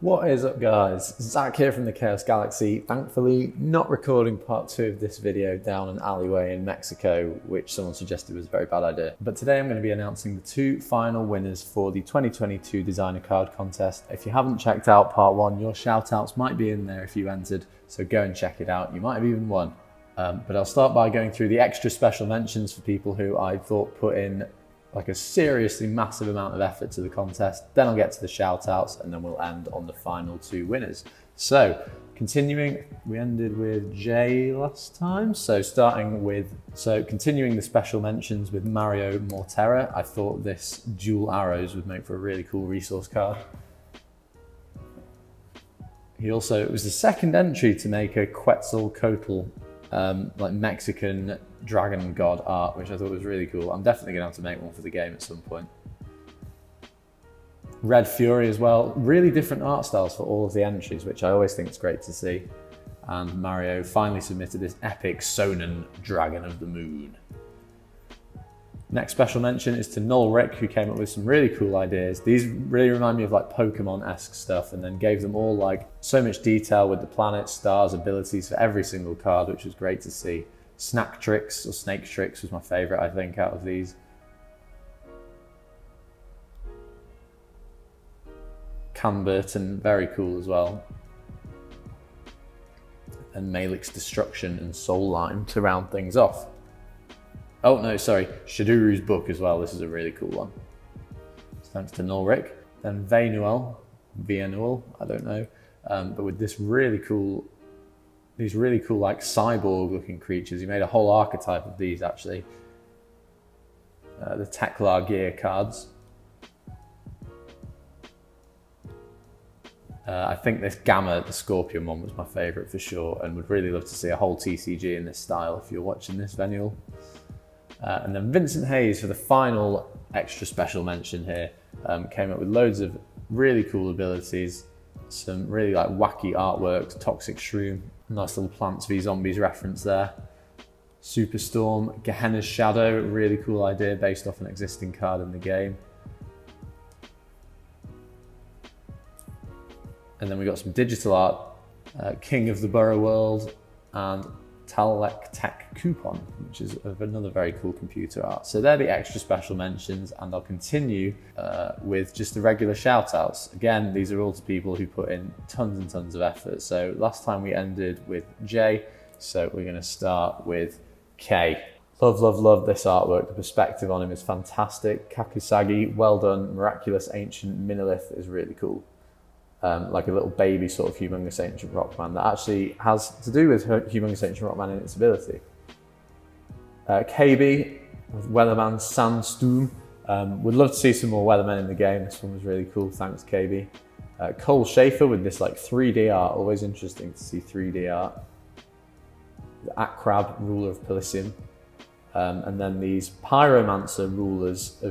What is up guys, Zach here from the Chaos Galaxy. Thankfully not recording part 2 of this video down an alleyway in Mexico, which someone suggested was a very bad idea. But today I'm going to be announcing the 2 final winners for the 2022 designer card contest. If you haven't checked out part 1, your shoutouts might be in there if you entered, so go and check it out. You might have even won. But I'll start by going through the extra special mentions for people who I thought put in like a seriously massive amount of effort to the contest. Then I'll get to the shout outs and then we'll end on the final 2 winners. So continuing, we ended with Jay last time. So continuing the special mentions with Mario Mortera, I thought this dual arrows would make for a really cool resource card. It was the second entry to make a Quetzalcoatl like Mexican dragon god art, which I thought was really cool. I'm definitely gonna have to make one for the game at some point. Red Fury as well, really different art styles for all of the entries, which I always think is great to see. And Mario finally submitted this epic Sonnen Dragon of the Moon. Next special mention is to Nullrick, who came up with some really cool ideas. These really remind me of like Pokemon-esque stuff, and then gave them all like so much detail with the planets, stars, abilities for every single card, which was great to see. Snake Tricks was my favorite, I think, out of these. Canberton, very cool as well. And Malik's Destruction and Soul Lime to round things off. Oh no, sorry, Shaduru's Book as well. This is a really cool one. So thanks to Nullrick. Then Vianuel, I don't know, but with these really cool like cyborg looking creatures. He made a whole archetype of these actually. The Teklar gear cards. I think this Gamma, the Scorpion one, was my favorite for sure, and would really love to see a whole TCG in this style if you're watching this, Vianuel. And then Vincent Hayes for the final extra special mention here, came up with loads of really cool abilities, some really like wacky artworks, Toxic Shroom, nice little Plants v Zombies reference there. Superstorm, Gehenna's Shadow, really cool idea based off an existing card in the game. And then we got some digital art, King of the Burrow World and Talek Tech Coupon, which is another very cool computer art. So they're the extra special mentions, and I'll continue with just the regular shout outs. Again, these are all to people who put in tons and tons of effort. So last time we ended with J, so we're gonna start with K. Love this artwork. The perspective on him is fantastic. Kakusagi, well done. Miraculous Ancient Minolith is really cool. Like a little baby sort of Humongous Ancient Rockman that actually has to do with Humongous Ancient Rockman in its ability. KB with Weatherman Sandstorm. Would love to see some more Weathermen in the game. This one was really cool, thanks KB. Cole Schaefer with this like 3D art, always interesting to see 3D art. The Akrab, Ruler of Pelisium. And then these Pyromancer rulers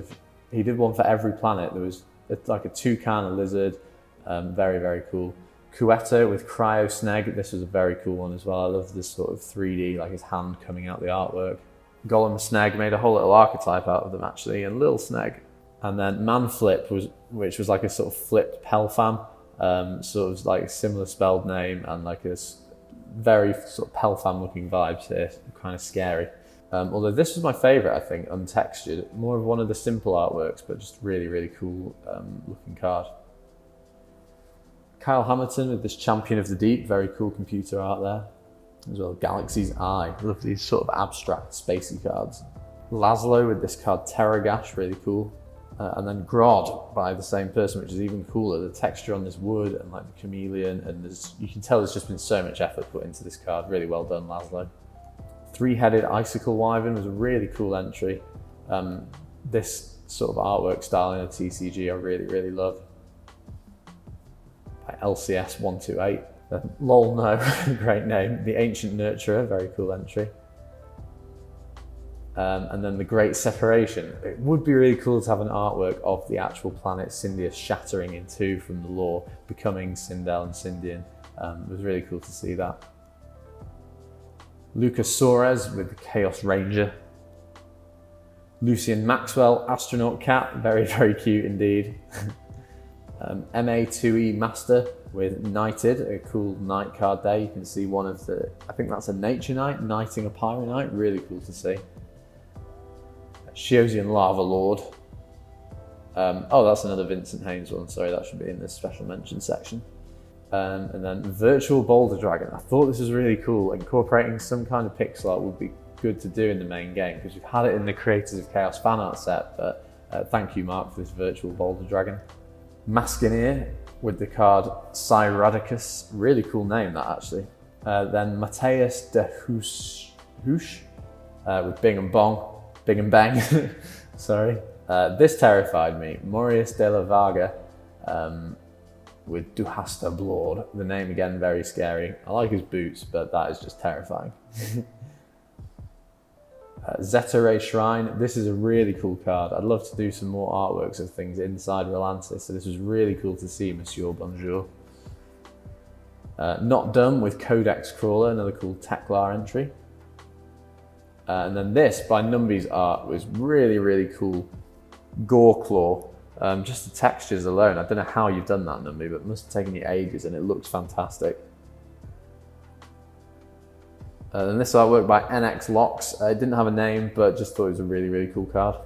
he did one for every planet. There was like a toucan, a lizard, very cool. Kueto with Cryo Sneg, this was a very cool one as well. I love this sort of 3D, like his hand coming out the artwork. Golem Sneg, made a whole little archetype out of them actually, and Lil Sneg. And then Manflip, which was like a sort of flipped Pelfam, sort of like a similar spelled name, and like a very sort of Pelfam looking vibes here, kind of scary. Although this was my favorite, I think, untextured, more of one of the simple artworks, but just really cool looking card. Kyle Hamilton with this Champion of the Deep, very cool computer art there. As well, Galaxy's Eye, love these sort of abstract spacey cards. Laszlo with this card Terragash, really cool. And then Grod by the same person, which is even cooler. The texture on this wood and like the chameleon, and you can tell there's just been so much effort put into this card. Really well done, Laszlo. Three-headed Icicle Wyvern was a really cool entry. This sort of artwork style in a TCG I really love. By LCS 128. Lol no, great name. The Ancient Nurturer, very cool entry. And then the Great Separation. It would be really cool to have an artwork of the actual planet Syndius shattering in two from the lore, becoming Sindel and Syndian. It was really cool to see that. Lucas Suarez with the Chaos Ranger. Lucian Maxwell, Astronaut Cat, very cute indeed. MA2E Master with Knighted, a cool knight card there. You can see one of the, I think that's a Nature Knight, knighting a Pyro Knight, really cool to see. Shiosian Lava Lord. Oh, that's another Vincent Haynes one, sorry, that should be in this special mention section. And then Virtual Boulder Dragon. I thought this was really cool. Incorporating some kind of pixel art would be good to do in the main game, because we've had it in the Creators of Chaos fan art set, but thank you, Mark, for this Virtual Boulder Dragon. Maskineer with the card Cyradicus, really cool name that actually. Then Mateus de Hoosh with Bing and Bang, sorry. This terrified me, Maurice de la Vaga with Duhasta Blord. The name again, very scary. I like his boots, but that is just terrifying. Zeta Ray Shrine, this is a really cool card. I'd love to do some more artworks of things inside Relantis, so this was really cool to see, Monsieur Bonjour. Not Dumb with Codex Crawler, another cool Teklar entry. And then this, by Numby's art, was really, really cool. Gore Claw, just the textures alone. I don't know how you've done that, Numby, but it must have taken you ages, and it looks fantastic. And this artwork by NX Locks. It didn't have a name, but just thought it was a really, really cool card.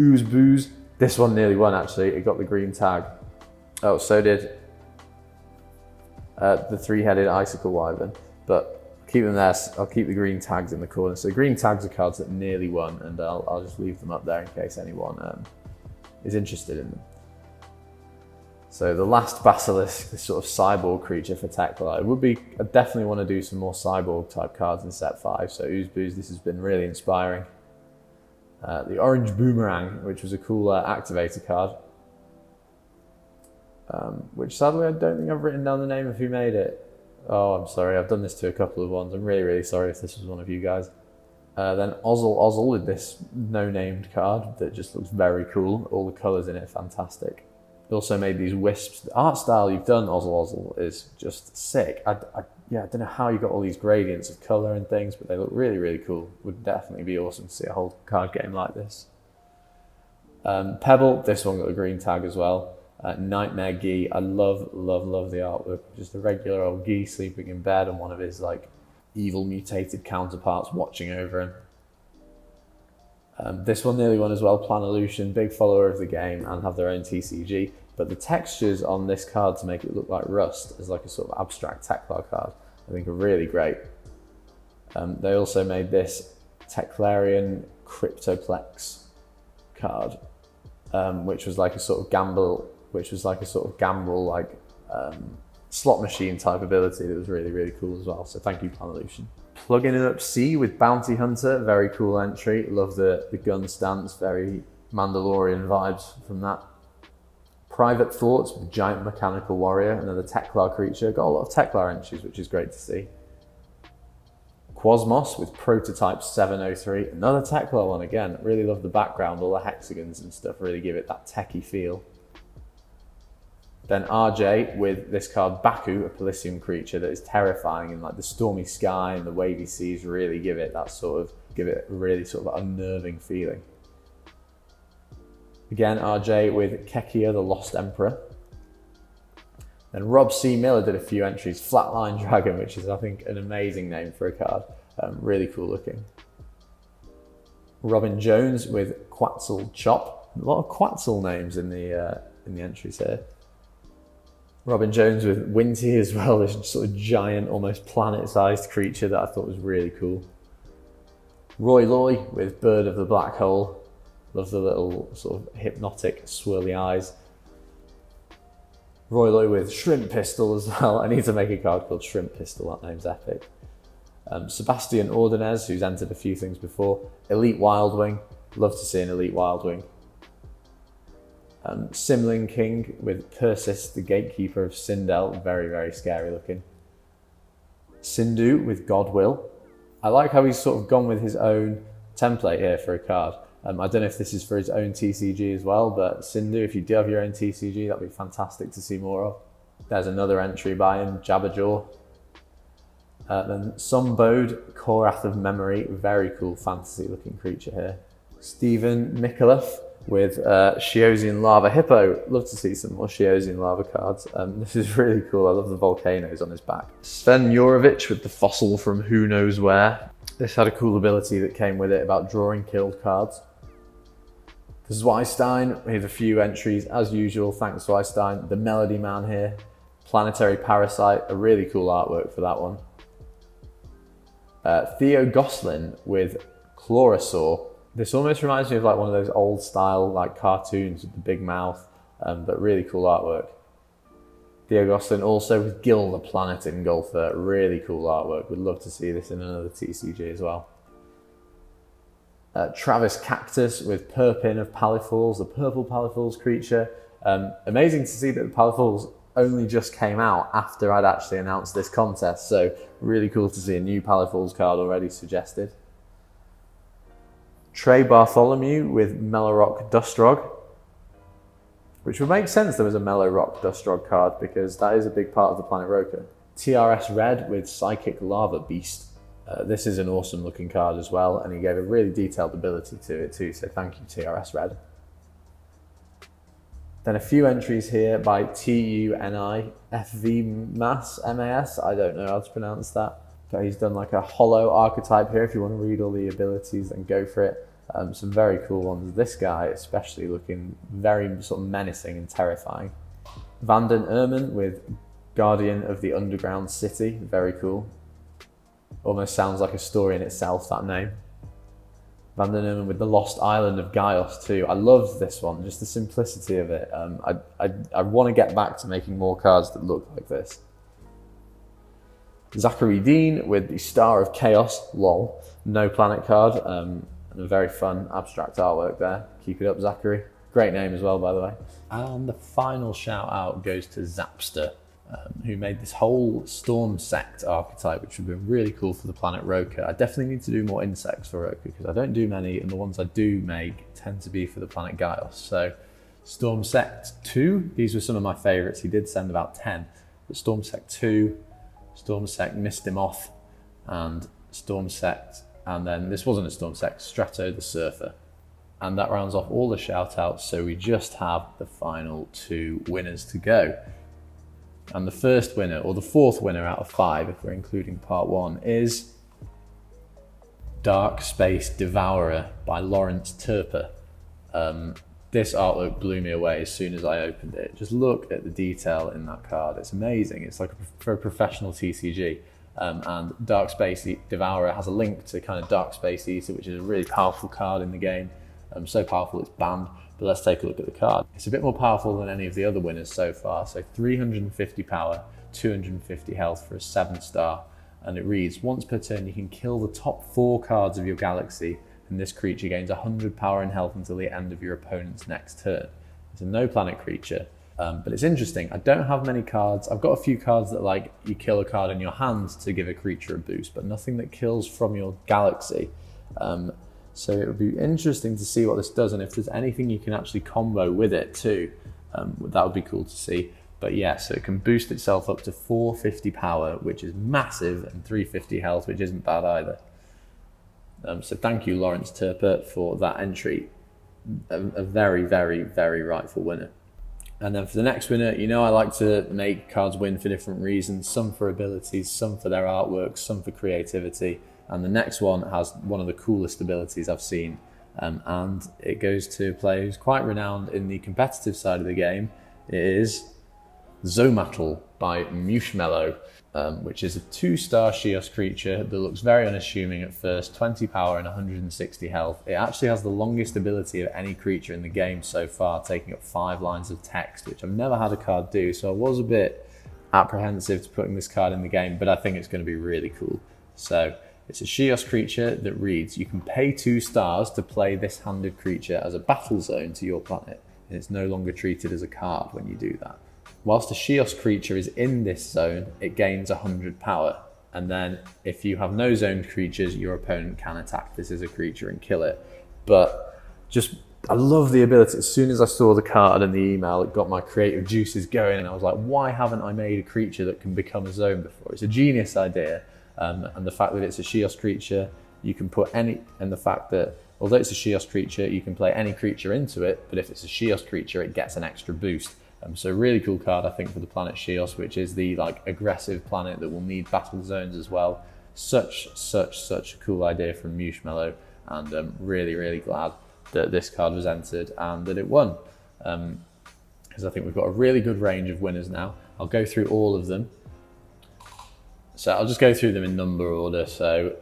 Ooze Booze. This one nearly won, actually. It got the green tag. Oh, so did the three-headed Icicle Wyvern. But keep them there. I'll keep the green tags in the corner. So green tags are cards that nearly won, and I'll just leave them up there in case anyone is interested in them. So the last Basilisk, this sort of cyborg creature for Tekla. I definitely want to do some more cyborg type cards in set 5. So Ooze Booze, this has been really inspiring. The Orange Boomerang, which was a cool activator card. Which sadly I don't think I've written down the name of who made it. Oh, I'm sorry, I've done this to a couple of ones. I'm really, really sorry if this was one of you guys. Then Ozzle with this no-named card that just looks very cool. All the colours in it are fantastic. You also made these wisps. The art style you've done, Ozzle, is just sick. I don't know how you got all these gradients of colour and things, but they look really, really cool. Would definitely be awesome to see a whole card game like this. Pebble, this one got a green tag as well. Nightmare Guy, I love the artwork. Just a regular old Guy sleeping in bed and one of his like evil mutated counterparts watching over him. This one nearly won as well, Planolution, big follower of the game and have their own TCG, but the textures on this card to make it look like Rust as like a sort of abstract Teklar card, I think are really great. They also made this Teklarian Cryptoplex card, which was like a sort of gamble, slot machine type ability that was really, really cool as well. So thank you, Planolution. Plugging it up C with Bounty Hunter, very cool entry. Love the gun stance, very Mandalorian vibes from that. Private Thoughts with Giant Mechanical Warrior, another Teklar creature. Got a lot of Teklar entries, which is great to see. Quosmos with Prototype 703, another Teklar one again. Really love the background, all the hexagons and stuff really give it that techie feel. Then RJ with this card Baku, a Pelisium creature that is terrifying, and like the stormy sky and the wavy seas really give it a really sort of unnerving feeling. Again, RJ with Kekia, the Lost Emperor. Then Rob C. Miller did a few entries, Flatline Dragon, which is I think an amazing name for a card, really cool looking. Robin Jones with Quetzal Chop, a lot of Quetzal names in the entries here. Robin Jones with Winty as well, this sort of giant, almost planet-sized creature that I thought was really cool. Roy Loy with Bird of the Black Hole. Love the little sort of hypnotic swirly eyes. Roy Loy with Shrimp Pistol as well. I need to make a card called Shrimp Pistol, that name's epic. Sebastian Ordonez, who's entered a few things before. Elite Wildwing, love to see an Elite Wildwing. Simling King with Persis, the Gatekeeper of Sindel, very, very scary looking. Sindu with Godwill. I like how he's sort of gone with his own template here for a card. I don't know if this is for his own TCG as well, but Sindu, if you do have your own TCG, that'd be fantastic to see more of. There's another entry by him, Jabberjaw. Then Sombode, Korath of Memory, very cool fantasy looking creature here. Stephen Micallef with Shiosian Lava Hippo. Love to see some more Shiosian Lava cards. This is really cool. I love the volcanoes on his back. Sven Jurovic with the fossil from who knows where. This had a cool ability that came with it about drawing killed cards. Zweistein, we have a few entries as usual, thanks Zweistein. The Melody Man here, Planetary Parasite, a really cool artwork for that one. Theo Goslin with Chlorosaur. This almost reminds me of like one of those old style like cartoons with the big mouth, but really cool artwork. Theo Goslin also with Gil the Planet Engulfer, really cool artwork. We'd love to see this in another TCG as well. Travis Cactus with Purpin of Palifals, the purple Palifals creature. Amazing to see that the Palifals only just came out after I'd actually announced this contest, so really cool to see a new Palifals card already suggested. Trey Bartholomew with Melorock Dustrog, which would make sense there was a Melorock Dustrog card because that is a big part of the Planet Roker. TRS Red with Psychic Lava Beast. This is an awesome looking card as well, and he gave a really detailed ability to it too, so thank you TRS Red. Then a few entries here by TUNIFVMAS, MAS, I don't know how to pronounce that. But he's done like a hollow archetype here. If you want to read all the abilities, then go for it. Some very cool ones. This guy especially looking very sort of menacing and terrifying. Vanden Erman with Guardian of the Underground City, very cool. Almost sounds like a story in itself, that name. Vanden Erman with the Lost Island of Gaios too. I love this one, just the simplicity of it. I want to get back to making more cards that look like this. Zachary Dean with the Star of Chaos, lol, no planet card, and a very fun abstract artwork there. Keep it up, Zachary. Great name as well, by the way. And the final shout out goes to Zapster, who made this whole Storm Sect archetype, which would be really cool for the Planet Roker. I definitely need to do more insects for Roker because I don't do many, and the ones I do make tend to be for the Planet Gaios. So Storm Sect 2, these were some of my favorites. He did send about 10, but Storm Sect 2, Storm Sect Mistimoth, and Storm Sect, and then this wasn't a Storm Sect, Strato the Surfer. And that rounds off all the shout outs, so we just have the final 2 winners to go. And the first winner, or the 4th winner out of 5, if we're including part 1, is Dark Space Devourer by Lawrence Turper. This artwork blew me away as soon as I opened it. Just look at the detail in that card. It's amazing. It's like for a professional TCG. And Dark Space Devourer has a link to kind of Dark Space Eater, which is a really powerful card in the game. So powerful it's banned. But let's take a look at the card. It's a bit more powerful than any of the other winners so far. So 350 power, 250 health for a 7-star. And it reads, once per turn you can kill the top 4 cards of your galaxy, and this creature gains 100 power and health until the end of your opponent's next turn. It's a no planet creature, but it's interesting. I don't have many cards. I've got a few cards that like you kill a card in your hand to give a creature a boost, but nothing that kills from your galaxy. So it would be interesting to see what this does, and if there's anything you can actually combo with it too, that would be cool to see. But yeah, so it can boost itself up to 450 power, which is massive, and 350 health, which isn't bad either. So thank you, Lawrence Turper, for that entry. A very, very, very rightful winner. And then for the next winner, you know I like to make cards win for different reasons, some for abilities, some for their artwork, some for creativity. And the next one has one of the coolest abilities I've seen. And it goes to a player who's quite renowned in the competitive side of the game. It is Zomatl by Mushmello, which is a 2-star Shios creature that looks very unassuming at first, 20 power and 160 health. It actually has the longest ability of any creature in the game so far, taking up 5 lines of text, which I've never had a card do, so I was a bit apprehensive to putting this card in the game, but I think it's going to be really cool. So it's a Shios creature that reads, you can pay 2 stars to play this handed creature as a battle zone to your planet, and it's no longer treated as a card when you do that. Whilst a Shios creature is in this zone, it gains 100 power. And then if you have no zoned creatures, your opponent can attack this as a creature and kill it. But just, I love the ability. As soon as I saw the card and the email, it got my creative juices going. And I was like, why haven't I made a creature that can become a zone before? It's a genius idea. And the fact that it's a Shios creature, you can put any, and the fact that although it's a Shios creature, you can play any creature into it, but if it's a Shios creature, it gets an extra boost. So really cool card, I think, for the planet Shios, which is the aggressive planet that will need battle zones as well. Such a cool idea from Mushmello, and really glad that this card was entered and that it won. Because I think we've got a really good range of winners now. I'll go through all of them. So I'll just go through them in number order. So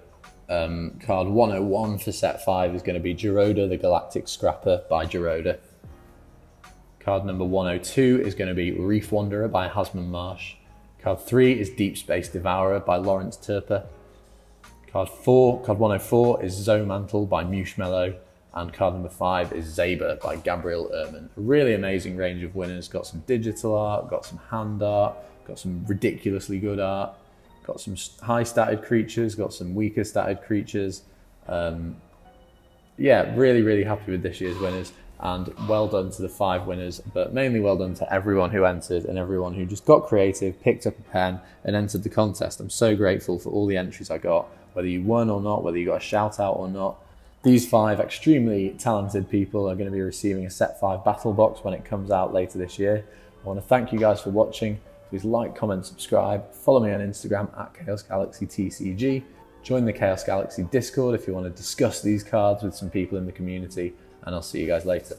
card 101 for set 5 is going to be Geroda the Galactic Scrapper by Geroda. Card number 102 is going to be Reef Wanderer by Hasman Marsh. Card 3 is Deep Space Devourer by Lawrence Turper. Card 104 is Zomantle by Mushmello. And card number 5 is Zaber by Gabriel Ehrman. A really amazing range of winners. Got some digital art, got some hand art, got some ridiculously good art, got some high statted creatures, got some weaker statted creatures. Yeah, really happy with this year's winners, and well done to the 5 winners, but mainly well done to everyone who entered and everyone who just got creative, picked up a pen and entered the contest. I'm so grateful for all the entries I got, whether you won or not, whether you got a shout out or not. These 5 extremely talented people are going to be receiving a set 5 battle box when it comes out later this year. I want to thank you guys for watching. Please like, comment, subscribe. Follow me on Instagram at Chaos Galaxy TCG. Join the Chaos Galaxy Discord if you want to discuss these cards with some people in the community, and I'll see you guys later.